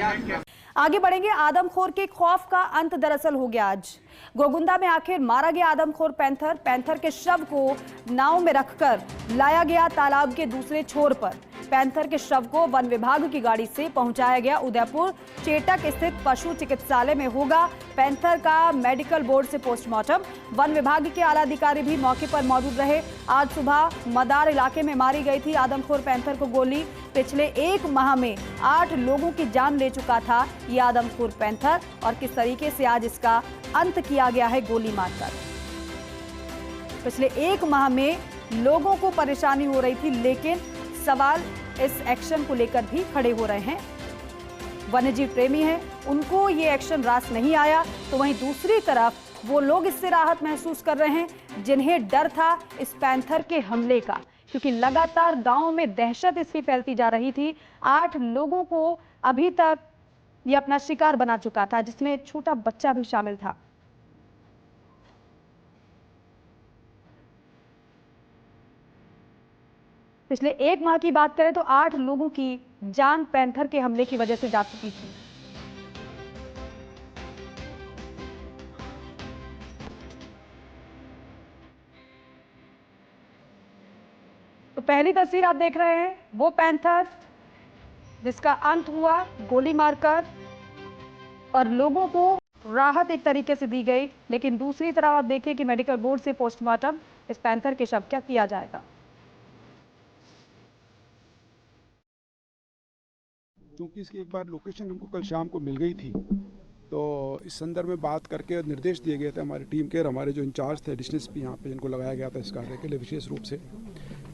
आगे बढ़ेंगे। आदमखोर के खौफ का अंत दरअसल हो गया आज। गोगुंदा में आखिर मारा गया आदमखोर पैंथर के शव को नाव में रखकर लाया गया तालाब के दूसरे छोर पर। पैंथर के शव को वन विभाग की गाड़ी से पहुंचाया गया। उदयपुर चेटक स्थित पशु चिकित्सालय में होगा पैंथर का मेडिकल बोर्ड से पोस्टमार्टम। वन विभाग के आला अधिकारी भी मौके पर मौजूद रहे। आज सुबह मदार इलाके में मारी गई थी आदमखोर पैंथर को गोली। पिछले 1 माह में 8 लोगों की जान ले चुका था ये आदमखोर पैंथर, और किस तरीके से आज इसका अंत किया गया है गोली मारकर। पिछले 1 माह में लोगों को परेशानी हो रही थी, लेकिन सवाल इस एक्शन को लेकर भी खड़े हो रहे हैं। वन्यजीव प्रेमी हैं, उनको ये एक्शन रास नहीं आया, तो वहीं दूसरी तरफ वो लोग इससे राहत महसूस कर रहे हैं जिन्हें डर था इस पैंथर के हमले का, क्योंकि लगातार गांव में दहशत इसकी फैलती जा रही थी। 8 लोगों को अभी तक ये अपना शिकार बना चुका था, जिसमें एक छोटा बच्चा भी शामिल था। पिछले 1 माह की बात करें तो 8 लोगों की जान पैंथर के हमले की वजह से जा चुकी थी। तो पहली तस्वीर आप देख रहे हैं वो पैंथर जिसका अंत हुआ गोली मारकर, और लोगों को राहत एक तरीके से दी गई। लेकिन दूसरी तरफ आप देखिए कि मेडिकल बोर्ड से पोस्टमार्टम इस पैंथर के शव का किया जाएगा। क्योंकि इसकी एक बार लोकेशन हमको कल शाम को मिल गई थी, तो इस संदर्भ में बात करके निर्देश दिए गए थे हमारी टीम के और हमारे जो इंचार्ज थे एडिशनल एसपी यहाँ पे जिनको लगाया गया था इस कार्य के लिए विशेष रूप से,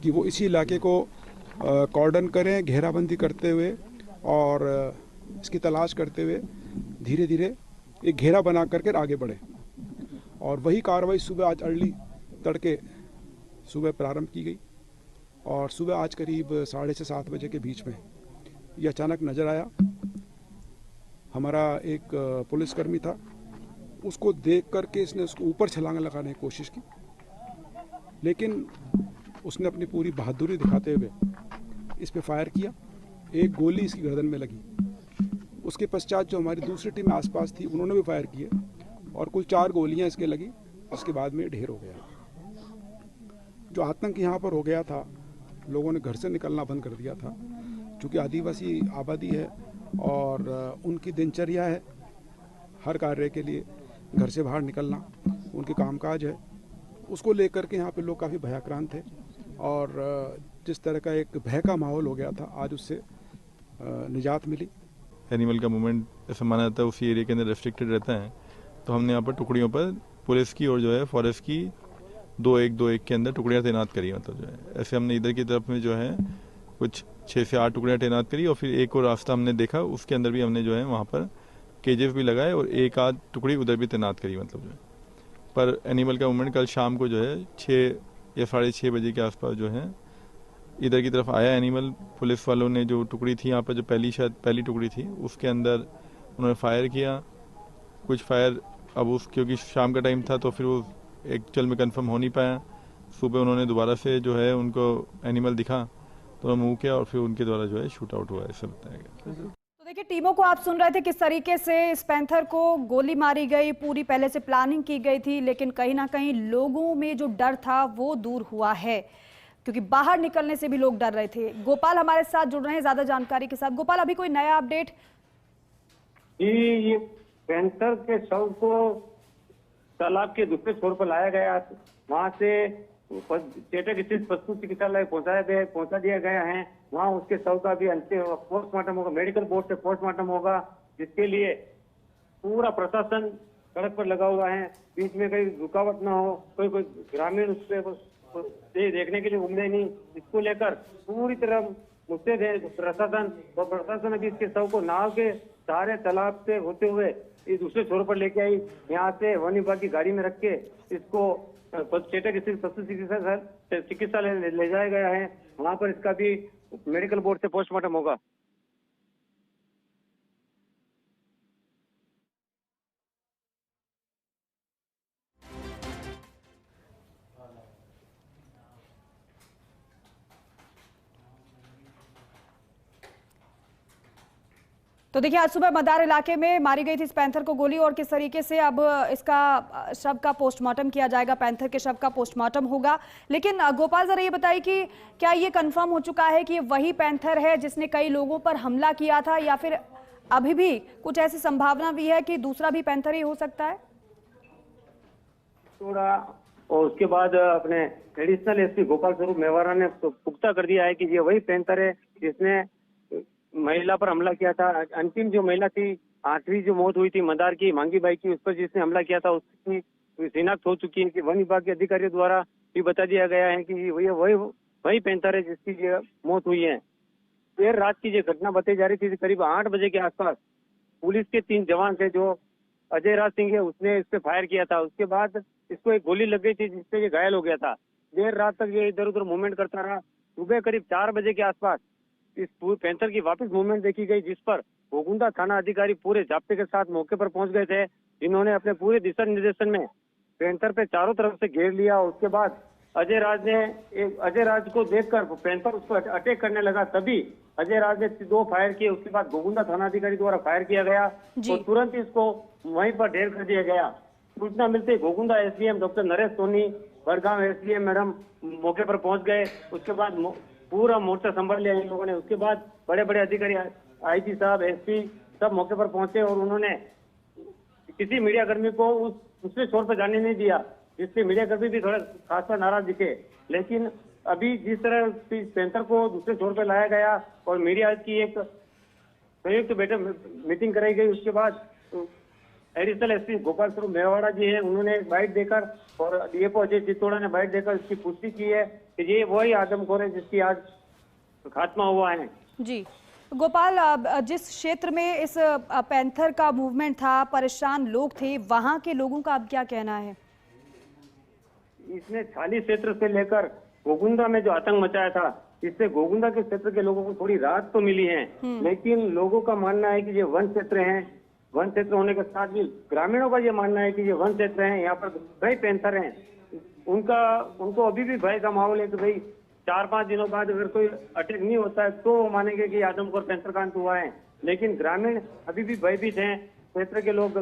कि वो इसी इलाके को कॉर्डन करें, घेराबंदी करते हुए और इसकी तलाश करते हुए धीरे धीरे एक घेरा बना करके आगे बढ़े। और वही कार्रवाई सुबह आज अर्ली तड़के सुबह प्रारंभ की गई, और सुबह आज करीब 6:30 7 बजे के बीच में ये अचानक नज़र आया। हमारा एक पुलिसकर्मी था, उसको देख करके इसने उसको ऊपर छलांग लगाने की कोशिश की, लेकिन उसने अपनी पूरी बहादुरी दिखाते हुए इस पे फायर किया। एक गोली इसकी गर्दन में लगी। उसके पश्चात जो हमारी दूसरी टीम आसपास थी उन्होंने भी फायर किए, और कुल 4 गोलियां इसके लगी। उसके बाद में ढेर हो गया। जो आतंक यहाँ पर हो गया था, लोगों ने घर से निकलना बंद कर दिया था। चूँकि आदिवासी आबादी है और उनकी दिनचर्या है हर कार्य के लिए घर से बाहर निकलना, उनके कामकाज है, उसको लेकर के यहाँ पे लोग काफ़ी भयाक्रांत थे। और जिस तरह का एक भय का माहौल हो गया था, आज उससे निजात मिली। एनिमल का मूवमेंट ऐसा माना जाता है उसी एरिया के अंदर रेस्ट्रिक्टेड रहता है, तो हमने यहाँ पर टुकड़ियों पर पुलिस की और जो है फॉरेस्ट की 2-1 के अंदर टुकड़ियाँ तैनात करी। मतलब जो है ऐसे हमने इधर की तरफ में जो है कुछ 6 से 8 टुकड़ियाँ तैनात करी, और फिर एक और रास्ता हमने देखा, उसके अंदर भी हमने जो है वहाँ पर केजेस भी लगाए और 1 आध टुकड़ी उधर भी तैनात करी। मतलब जो है पर एनिमल का मूवमेंट कल शाम को जो है 6 या 6:30 बजे के आसपास जो है इधर की तरफ आया एनिमल। पुलिस वालों ने जो टुकड़ी थी यहाँ पर, जो पहली टुकड़ी थी, उसके अंदर उन्होंने फायर किया। कुछ फायर अब क्योंकि शाम का टाइम था तो फिर वो एक्चुअल में कंफर्म हो नहीं पाया। सुबह उन्होंने दोबारा से जो है उनको एनिमल दिखा तो उन्होंने मूव किया और फिर उनके द्वारा जो है शूट आउट हुआ, ऐसा बताया गया। तो देखिए, टीमों को आप सुन रहे थे किस तरीके से इस पैंथर को गोली मारी गई। पूरी पहले से प्लानिंग की गई थी, लेकिन कहीं ना कहीं लोगों में जो डर था वो दूर हुआ है, क्योंकि बाहर निकलने से भी लोग डर रहे थे। गोपाल हमारे साथ जुड़ रहे हैं ज्यादा जानकारी के साथ। गोपाल, अभी कोई नया अपडेट? ये पैंथर के शव को तालाब के दूसरे छोर पर लाया गया, वहां से चेटक स्थित पशु चिकित्सालय पहुंचा दिया गया है। वहां उसके शव का भी अंतिम पोस्टमार्टम होगा, मेडिकल बोर्ड से पोस्टमार्टम होगा, जिसके लिए पूरा प्रशासन सड़क पर लगा हुआ है। बीच में कहीं रुकावट ना हो, कोई ग्रामीण उस पर देखने के लिए उमड़े नहीं, इसको लेकर पूरी तरह मुस्तैद है प्रशासन। और प्रशासन अभी इसके शव को नाव के सहारे तालाब से होते हुए इस दूसरे छोर पर लेके आई। यहाँ से वन विभाग की गाड़ी में रख के इसको चेटक स्थित पशु चिकित्सालय ले जाया गया है। वहां पर इसका भी मेडिकल बोर्ड से पोस्टमार्टम होगा। तो देखिए, आज सुबह मदार इलाके में मारी गई थी इस पैंथर को गोली, और किस तरीके से अब इसका शव का पोस्टमार्टम किया जाएगा, पैंथर के शव का पोस्टमार्टम होगा। लेकिन गोपाल, जरा ये बताइए कि क्या ये कंफर्म हो चुका है कि ये वही पैंथर है जिसने कई लोगों पर हमला किया था, या फिर अभी भी कुछ ऐसी संभावना भी है कि दूसरा भी पैंथर ही हो सकता है? थोड़ा और उसके बाद अपने एडिशनल एसपी गोपाल स्वरूप मेवाड़ा ने पुख्ता कर दिया है कि ये वही पैंथर है जिसने महिला पर हमला किया था। अंतिम जो महिला थी, 8वीं जो मौत हुई थी मदार की, मांगी बाई की, उस पर जिसने हमला किया था उसकी शिनाख्त हो चुकी है कि वन विभाग के अधिकारियों द्वारा भी बता दिया गया है कि वही पैंथर है जिसकी ये मौत हुई है। देर रात की ये घटना बताई जा रही थी, करीब 8 बजे के आसपास पुलिस के 3 जवान थे, जो अजय राज सिंह है, उसने इस पे फायर किया था। उसके बाद इसको एक गोली लग गई थी जिससे ये घायल हो गया था। देर रात तक ये इधर उधर मूवमेंट करता रहा। सुबह करीब 4 बजे के आसपास इस पैंथर की वापस मूवमेंट देखी गई, जिस पर गोगुंदा थाना अधिकारी पूरे जाप्ते के साथ मौके पर पहुंच गए थे, जिन्होंने अपने पूरे दिशा निर्देशन में पैंथर पे चारों तरफ से घेर लिया। उसके बाद अजय राज को देखकर पैंथर उस पर अटैक करने लगा, तभी अजय राज ने 2 फायर किए। उसके बाद गोगुंदा थाना अधिकारी द्वारा फायर किया गया और तुरंत इसको वहीं पर ढेर कर दिया गया। सूचना मिलते Gogunda SDM doctor Naresh Soni, Badgaon SDM madam मौके पर पहुंच गए। उसके बाद पूरा मोर्चा संभाल लिया इन लोगों ने। उसके बाद बड़े बड़े अधिकारी, आईजी साहब, एसपी सब मौके पर पहुंचे और उन्होंने किसी मीडिया कर्मी को दूसरे छोर पर जाने नहीं दिया, जिससे मीडिया कर्मी भी थोड़ा खासा नाराज दिखे। लेकिन अभी जिस तरह पैंथर को दूसरे छोर पर लाया गया और मीडिया की एक संयुक्त बैठक मीटिंग कराई गई, उसके बाद एडिशनल एसपी गोपाल स्वरूप मेवाड़ा जी हैं, उन्होंने एक बाइट देकर और डीएफओ अजय चित्तोड़ा ने बाइट देकर इसकी पुष्टि की है कि ये वही आदमखोर है जिसकी आज खात्मा हुआ है। जी गोपाल, जिस क्षेत्र में इस पैंथर का मूवमेंट था, परेशान लोग थे, वहां के लोगों का अब क्या कहना है? इसने छाली क्षेत्र से लेकर गोगुंदा में जो आतंक मचाया था, इससे गोगुंदा के क्षेत्र के लोगों को थोड़ी राहत तो मिली है, लेकिन लोगों का मानना है कि ये वन क्षेत्र है। वन क्षेत्र होने के साथ भी ग्रामीणों का ये मानना है कि ये वन क्षेत्र है, यहाँ पर कई पैंथर हैं। उनको अभी भी भय का माहौल है कि भाई 4-5 दिनों बाद अगर कोई अटैक नहीं होता है तो वो मानेंगे कि आदमखोर पैंथर का अंत हुआ है। लेकिन ग्रामीण अभी भी भयभीत हैं, क्षेत्र के लोग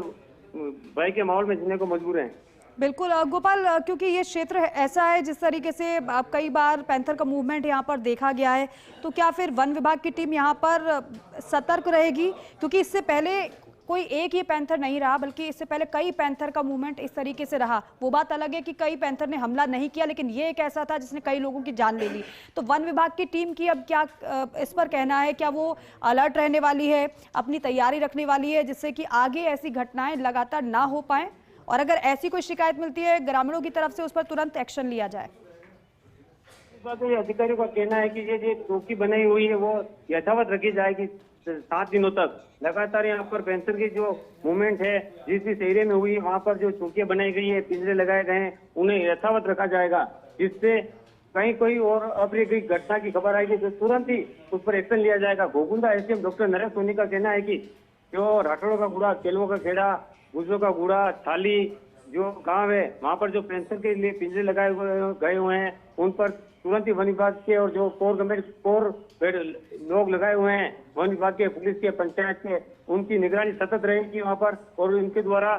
भय के माहौल में जीने को मजबूर हैं। बिल्कुल गोपाल, क्योंकि ये क्षेत्र ऐसा है जिस तरीके से अब कई बार पैंथर का मूवमेंट यहाँ पर देखा गया है, तो क्या फिर वन विभाग की टीम यहाँ पर सतर्क रहेगी? क्योंकि इससे पहले कोई एक ही पैंथर नहीं रहा, बल्कि इससे पहले कई पैंथर का मूवमेंट इस तरीके से रहा। वो बात अलग है कि कई पैंथर ने हमला नहीं किया, लेकिन ये एक ऐसा था जिसने कई लोगों की जान ले ली। तो वन विभाग की टीम की अब क्या इस पर कहना है? क्या वो अलर्ट रहने वाली है, अपनी तैयारी रखने वाली है, जिससे कि आगे ऐसी घटनाएं लगातार ना हो पाए, और अगर ऐसी कोई शिकायत मिलती है ग्रामीणों की तरफ से उस पर तुरंत एक्शन लिया जाए? अधिकारियों का कहना है कि ये जो चौकी बनाई हुई है वो यथावत रखी जाएगी 7 दिनों तक। लगातार यहाँ पर पैंथर की जो मूवमेंट है, जिस एरिया में हुई है वहाँ पर जो चौकियां बनाई गई है, पिंजरे लगाए गए हैं, उन्हें यथावत रखा जाएगा, जिससे कहीं कोई और अप्रिय घटना की खबर आएगी तो तुरंत ही उस पर एक्शन लिया जाएगा। गोगुंदा एसडीएम डॉक्टर नरेश सोनी का कहना है कि जो राठौड़ों का गुड़ा, केलवों का खेड़ा, गुजरों का गुड़ा, थाली जो गांव है, वहाँ पर जो पैंथर के लिए पिंजरे लगाए गए हुए हैं, उन पर तुरंत ही वन विभाग के और जो कोर लोग लगाए हुए हैं, वन विभाग के, पुलिस के, पंचायत के, उनकी निगरानी सतत रहेगी वहाँ पर, और इनके द्वारा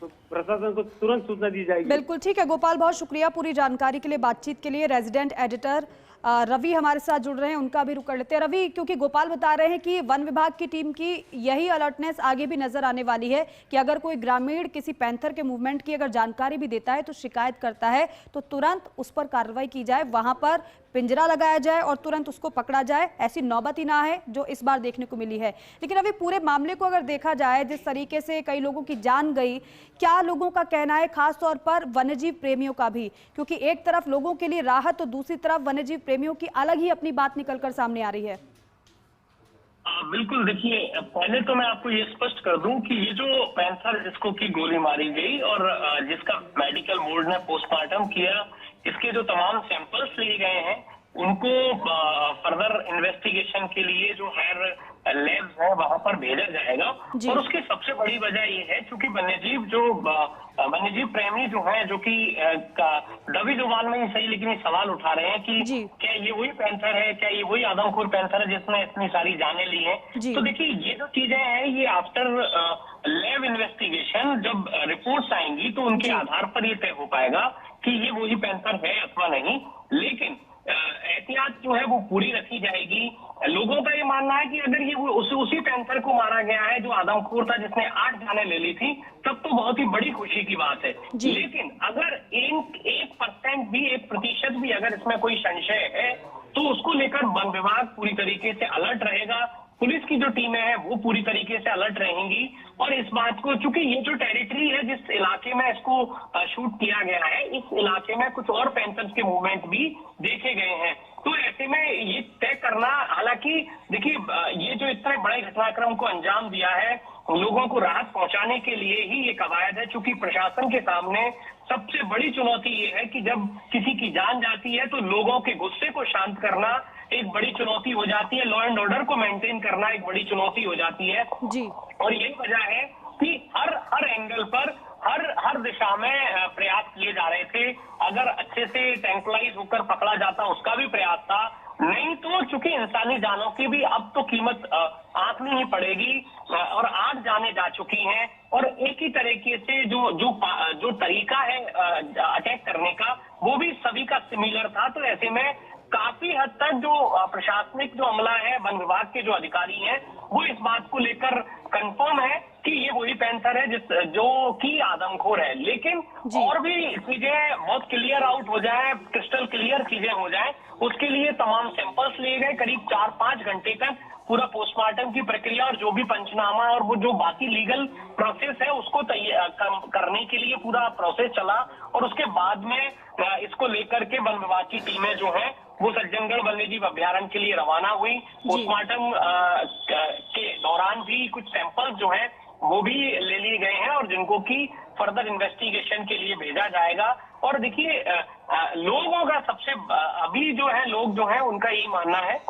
प्रशासन को तुरंत सूचना दी जाएगी। बिल्कुल ठीक है गोपाल, बहुत शुक्रिया पूरी जानकारी के लिए, बातचीत के लिए। रेजिडेंट एडिटर रवि हमारे साथ जुड़ रहे हैं, उनका भी रुख कर लेते हैं। रवि, क्योंकि गोपाल बता रहे हैं कि वन विभाग की टीम की यही अलर्टनेस आगे भी नजर आने वाली है कि अगर कोई ग्रामीण किसी पैंथर के मूवमेंट की अगर जानकारी भी देता है, तो शिकायत करता है, तो तुरंत उस पर कार्रवाई की जाए, वहां पर पिंजरा लगाया जाए और तुरंत उसको पकड़ा जाए। ऐसी नौबत ही ना है जो इस बार देखने को मिली है। लेकिन अभी पूरे मामले को अगर देखा जाए, जिस तरीके से कई लोगों की जान गई, क्या लोगों का कहना है, खासतौर पर वन्यजीव प्रेमियों का भी? क्योंकि एक तरफ लोगों के लिए राहत, तो दूसरी तरफ वन्यजीव प्रेमियों की अलग ही अपनी बात निकलकर सामने आ रही है। बिल्कुल, देखिए, पहले तो मैं आपको ये स्पष्ट कर दूं कि ये जो पैंथर जिसको की गोली मारी गई और जिसका मेडिकल बोर्ड ने पोस्टमार्टम किया, इसके जो तमाम सैंपल्स लिए गए हैं, उनको फर्दर इन्वेस्टिगेशन के लिए जो हायर लैब्स है वहां पर भेजा जाएगा। जी। और उसकी सबसे बड़ी वजह ये है क्योंकि वन्यजीव प्रेमी जो है, जो कि दबी जुबान में ही सही लेकिन ये सवाल उठा रहे हैं कि जी। क्या ये वही पैंथर है, क्या ये वही आदमखोर पैंथर है जिसने इतनी सारी जानें ली हैं। जी। तो देखिए ये जो चीजें हैं ये आफ्टर लैब इन्वेस्टिगेशन जब रिपोर्ट्स आएंगी तो उनके जी। आधार पर ये तय हो पाएगा कि ये वही पैंथर है अथवा नहीं। लेकिन एहतियात जो है वो पूरी रखी जाएगी। लोगों का ये मानना है कि अगर ये उसी पैंथर को मारा गया है जो आदमखोर था जिसने 8 जानें ले ली थी, तब तो बहुत ही बड़ी खुशी की बात है। जी। लेकिन अगर 1% भी 1% भी अगर इसमें कोई संशय है तो उसको लेकर वन विभाग पूरी तरीके से अलर्ट रहेगा। पुलिस की जो टीमें हैं वो पूरी तरीके से अलर्ट रहेंगी। और इस बात को, चूंकि ये जो टेरिटरी है जिस इलाके में इसको शूट किया गया है, इस इलाके में कुछ और पैंथर्स के मूवमेंट भी देखे गए हैं। तो ऐसे में ये तय करना, हालांकि देखिए ये जो इतने बड़े घटनाक्रम को अंजाम दिया है, लोगों को राहत पहुंचाने के लिए ही ये कवायद है। चूंकि प्रशासन के सामने सबसे बड़ी चुनौती ये है कि जब किसी की जान जाती है तो लोगों के गुस्से को शांत करना एक बड़ी चुनौती हो जाती है, लॉ एंड ऑर्डर को मेंटेन करना एक बड़ी चुनौती हो जाती है। जी। और यही वजह है कि हर एंगल पर हर दिशा में प्रयास किए जा रहे थे। अगर अच्छे से टैंकलाइज होकर पकड़ा जाता उसका भी प्रयास था, नहीं तो चूंकि इंसानी जानों की भी अब तो कीमत आंकनी ही पड़ेगी। और 8 जानें जा चुकी हैं और एक ही तरीके से जो तरीका है अटैक करने का वो भी सभी का सिमिलर था। तो ऐसे में काफी हद तक जो प्रशासनिक जो अमला है, वन विभाग के जो अधिकारी हैं, वो इस बात को लेकर कंफर्म है कि ये वही पैंथर है जो कि आदमखोर है। लेकिन और भी चीजें बहुत क्लियर आउट हो जाए, क्रिस्टल क्लियर चीजें हो जाए, उसके लिए तमाम सैंपल्स लिए गए। करीब 4-5 घंटे तक पूरा पोस्टमार्टम की प्रक्रिया और जो भी पंचनामा और वो जो बाकी लीगल प्रोसेस है उसको करने के लिए पूरा प्रोसेस चला। और उसके बाद में इसको लेकर के वन विभाग की टीमें जो है वो सज्जनगढ़ वन्यजीव अभ्यारण्य के लिए रवाना हुई। पोस्टमार्टम के दौरान भी कुछ सैंपल्स जो है वो भी ले लिए गए हैं और जिनको की फर्दर इन्वेस्टिगेशन के लिए भेजा जाएगा। और देखिए लोगों का सबसे अभी जो है लोग जो है उनका यही मानना है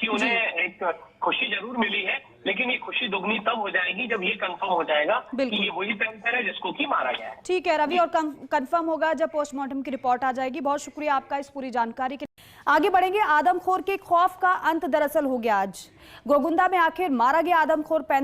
कि उन्हें एक खुशी जरूर मिली है, लेकिन ये खुशी दुगनी तब हो जाएगी जब ये कंफर्म हो जाएगा कि ये वही पैंथर है जिसको कि मारा गया है। ठीक है रवि, और कंफर्म होगा जब पोस्टमार्टम की रिपोर्ट आ जाएगी। बहुत शुक्रिया आपका इस पूरी जानकारी के लिए। आगे बढ़ेंगे। आदमखोर के खौफ का अंत दरअसल हो गया आज। गोगुंदा में आखिर मारा गया आदमखोर पैंथर।